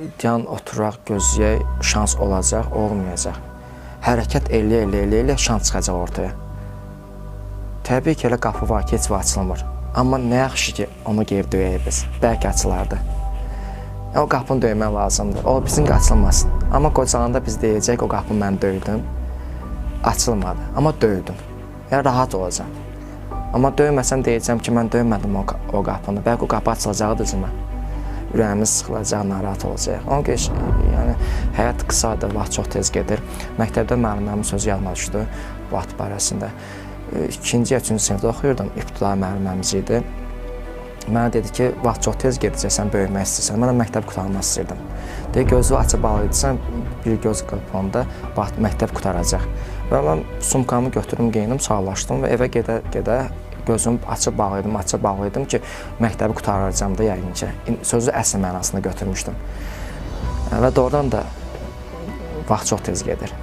Yan oturaq, gözləyək, şans olacaq, olmayacaq. Hərəkət elə şans çıxacaq ortaya. Təbii ki, elə qapı var ki, heç vaxt açılmır. Amma nə yaxşı ki, onu geri döyək biz. Bəlkə açılardı. O qapını döymək lazımdır. O bizim açılmasın. Amma qocalanda biz deyəcək, o qapını mən döydüm. Açılmadı. Amma döydüm. Yəni, rahat olacaq. Amma döyməsəm deyəcəm ki, mən döymədim o qapını. Bəlkə o qapı açılacaqdır cümə. Ürəyimiz sıxılacaq, narahat olacaq. Ona görə yəni, həyat qısadır, vaxt çox tez gedir. Məktəbdə müəllimlərimin sözü yadıma düşdü vaxt barəsində. 2-ci, 3-cü sinifdə oxuyurdum, ibtidai müəllimimiz idi. Mənə dedi ki, vaxt çox tez gedəcəksən, böyümək istəyirsən. Mən də məktəb qurtarmaq istəyirdim. Dedi, gözü açıb bağlayırsan, bir göz qırpanda məktəb qutaracaq. Və mən sumkamı götürüm, geyinim, sağlaşdım və evə gedə gözümü açıb bağlayırdım ki, məktəbi qutaracağım da yəqin ki. Sözü əsl mənasında götürmüşdüm. Və doğrudan da vaxt çox tez gedir.